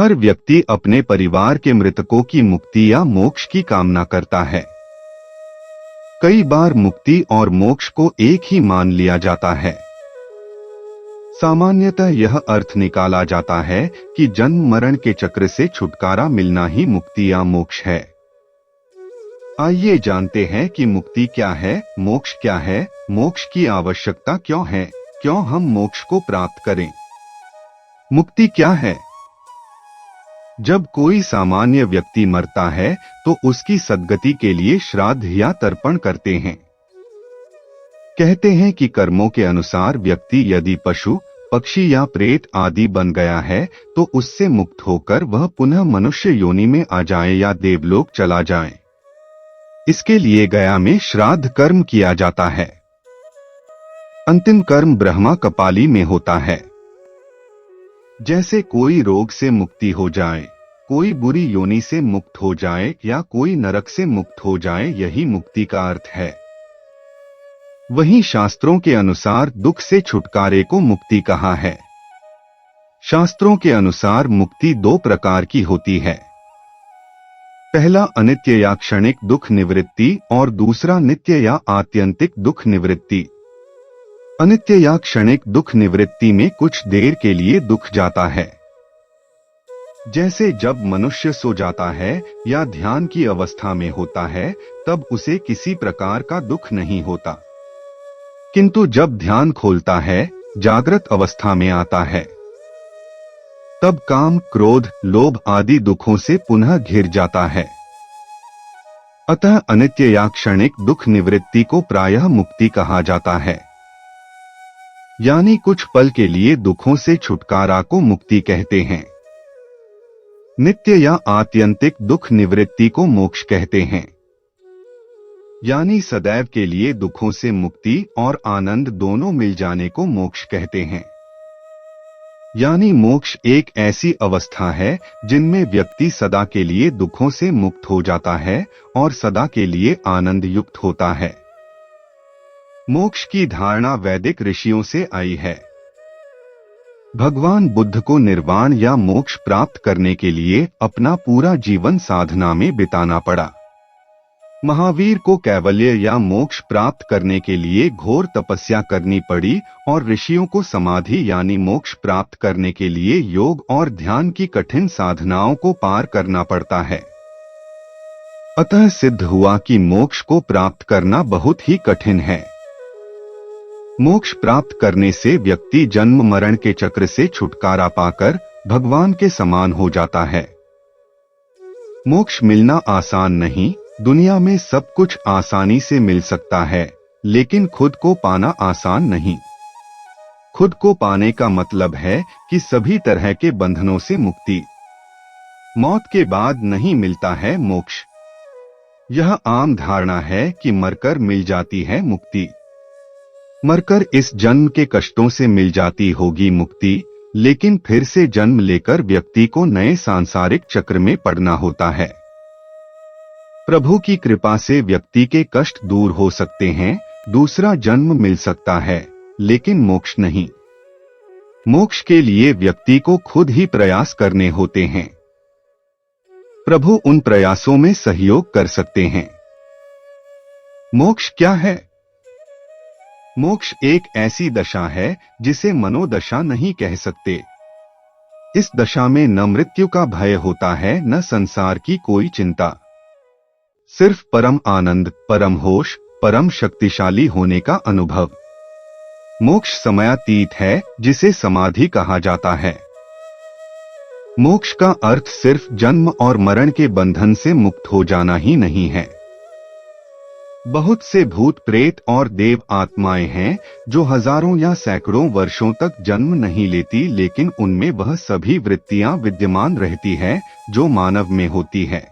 हर व्यक्ति अपने परिवार के मृतकों की मुक्ति या मोक्ष की कामना करता है। कई बार मुक्ति और मोक्ष को एक ही मान लिया जाता है। सामान्यतः यह अर्थ निकाला जाता है कि जन्म मरण के चक्र से छुटकारा मिलना ही मुक्ति या मोक्ष है। आइए जानते हैं कि मुक्ति क्या है, मोक्ष क्या है, मोक्ष की आवश्यकता क्यों है, क्यों हम मोक्ष को प्राप्त करें। मुक्ति क्या है? जब कोई सामान्य व्यक्ति मरता है तो उसकी सद्गति के लिए श्राद्ध या तर्पण करते हैं। कहते हैं कि कर्मों के अनुसार व्यक्ति यदि पशु, पक्षी या प्रेत आदि बन गया है तो उससे मुक्त होकर वह पुनः मनुष्य योनि में आ जाए या देवलोक चला जाए। इसके लिए गया में श्राद्ध कर्म किया जाता है। अंतिम कर्म ब्रह्मा कपाली में होता है। जैसे कोई रोग से मुक्ति हो जाए, कोई बुरी योनि से मुक्त हो जाए या कोई नरक से मुक्त हो जाए, यही मुक्ति का अर्थ है। वहीं शास्त्रों के अनुसार दुख से छुटकारे को मुक्ति कहा है। शास्त्रों के अनुसार मुक्ति दो प्रकार की होती है। पहला अनित्य या क्षणिक दुख निवृत्ति और दूसरा नित्य या आत्यंतिक दुख निवृत्ति। अनित्य या क्षणिक दुख निवृत्ति में कुछ देर के लिए दुख जाता है। जैसे जब मनुष्य सो जाता है या ध्यान की अवस्था में होता है तब उसे किसी प्रकार का दुख नहीं होता, किंतु जब ध्यान खोलता है, जागृत अवस्था में आता है, तब काम, क्रोध, लोभ आदि दुखों से पुनः घिर जाता है। अतः अनित्य या क्षणिक दुख निवृत्ति को प्रायः मुक्ति कहा जाता है। यानी कुछ पल के लिए दुखों से छुटकारा को मुक्ति कहते हैं। नित्य या आत्यंतिक दुख निवृत्ति को मोक्ष कहते हैं। यानी सदैव के लिए दुखों से मुक्ति और आनंद दोनों मिल जाने को मोक्ष कहते हैं। यानी मोक्ष एक ऐसी अवस्था है जिनमें व्यक्ति सदा के लिए दुखों से मुक्त हो जाता है और सदा के लिए आनंद युक्त होता है। मोक्ष की धारणा वैदिक ऋषियों से आई है। भगवान बुद्ध को निर्वाण या मोक्ष प्राप्त करने के लिए अपना पूरा जीवन साधना में बिताना पड़ा। महावीर को कैवल्य या मोक्ष प्राप्त करने के लिए घोर तपस्या करनी पड़ी और ऋषियों को समाधि यानी मोक्ष प्राप्त करने के लिए योग और ध्यान की कठिन साधनाओं को पार करना पड़ता है। अतः सिद्ध हुआ कि मोक्ष को प्राप्त करना बहुत ही कठिन है। मोक्ष प्राप्त करने से व्यक्ति जन्म मरण के चक्र से छुटकारा पाकर भगवान के समान हो जाता है। मोक्ष मिलना आसान नहीं। दुनिया में सब कुछ आसानी से मिल सकता है, लेकिन खुद को पाना आसान नहीं। खुद को पाने का मतलब है कि सभी तरह के बंधनों से मुक्ति। मौत के बाद नहीं मिलता है मोक्ष। यह आम धारणा है कि मरकर मिल जाती है मुक्ति। मरकर इस जन्म के कष्टों से मिल जाती होगी मुक्ति, लेकिन फिर से जन्म लेकर व्यक्ति को नए सांसारिक चक्र में पड़ना होता है। प्रभु की कृपा से व्यक्ति के कष्ट दूर हो सकते हैं, दूसरा जन्म मिल सकता है, लेकिन मोक्ष नहीं। मोक्ष के लिए व्यक्ति को खुद ही प्रयास करने होते हैं। प्रभु उन प्रयासों में सहयोग कर सकते हैं। मोक्ष क्या है? मोक्ष एक ऐसी दशा है जिसे मनोदशा नहीं कह सकते। इस दशा में न मृत्यु का भय होता है, न संसार की कोई चिंता। सिर्फ परम आनंद, परम होश, परम शक्तिशाली होने का अनुभव। मोक्ष समयातीत है, जिसे समाधि कहा जाता है। मोक्ष का अर्थ सिर्फ जन्म और मरण के बंधन से मुक्त हो जाना ही नहीं है। बहुत से भूत प्रेत और देव आत्माएं हैं जो हजारों या सैकड़ों वर्षों तक जन्म नहीं लेती, लेकिन उनमें वह सभी वृत्तियां विद्यमान रहती है जो मानव में होती है।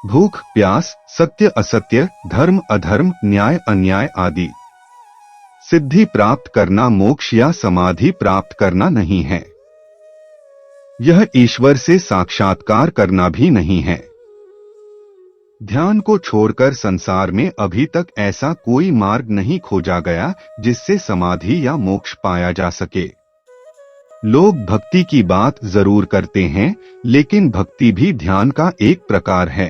भूख, प्यास, सत्य असत्य, धर्म अधर्म, न्याय अन्याय आदि। सिद्धि प्राप्त करना मोक्ष या समाधि प्राप्त करना नहीं है। यह ईश्वर से साक्षात्कार करना भी नहीं है। ध्यान को छोड़कर संसार में अभी तक ऐसा कोई मार्ग नहीं खोजा गया जिससे समाधि या मोक्ष पाया जा सके। लोग भक्ति की बात जरूर करते हैं, लेकिन भक्ति भी ध्यान का एक प्रकार है।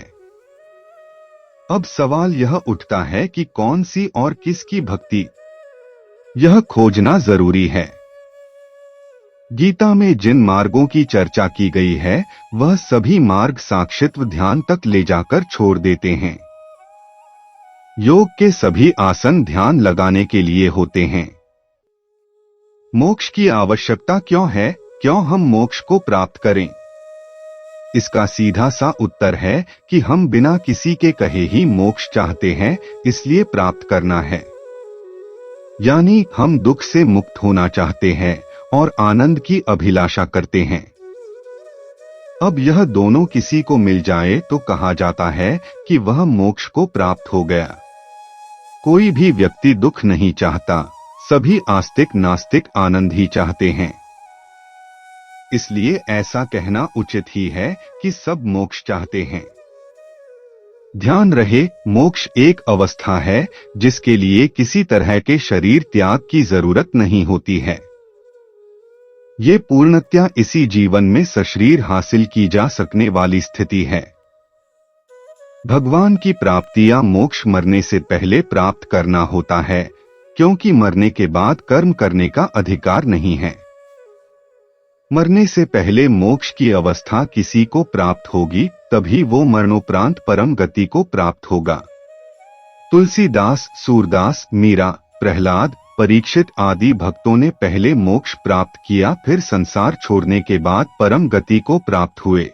अब सवाल यह उठता है कि कौन सी और किसकी भक्ति, यह खोजना जरूरी है। गीता में जिन मार्गों की चर्चा की गई है, वह सभी मार्ग साक्षित्व ध्यान तक ले जाकर छोड़ देते हैं। योग के सभी आसन ध्यान लगाने के लिए होते हैं। मोक्ष की आवश्यकता क्यों है? क्यों हम मोक्ष को प्राप्त करें? इसका सीधा सा उत्तर है कि हम बिना किसी के कहे ही मोक्ष चाहते हैं, इसलिए प्राप्त करना है। यानी हम दुख से मुक्त होना चाहते हैं और आनंद की अभिलाषा करते हैं। अब यह दोनों किसी को मिल जाए तो कहा जाता है कि वह मोक्ष को प्राप्त हो गया। कोई भी व्यक्ति दुख नहीं चाहता, सभी आस्तिक नास्तिक आनंद ही चाहते हैं। इसलिए ऐसा कहना उचित ही है कि सब मोक्ष चाहते हैं। ध्यान रहे, मोक्ष एक अवस्था है जिसके लिए किसी तरह के शरीर त्याग की जरूरत नहीं होती है। ये पूर्णतया इसी जीवन में सशरीर हासिल की जा सकने वाली स्थिति है। भगवान की प्राप्ति या मोक्ष मरने से पहले प्राप्त करना होता है, क्योंकि मरने के बाद कर्म करने का अधिकार नहीं है। मरने से पहले मोक्ष की अवस्था किसी को प्राप्त होगी, तभी वो मरणोपरांत परम गति को प्राप्त होगा। तुलसीदास, सूरदास, मीरा, प्रहलाद, परीक्षित आदि भक्तों ने पहले मोक्ष प्राप्त किया, फिर संसार छोड़ने के बाद परम गति को प्राप्त हुए।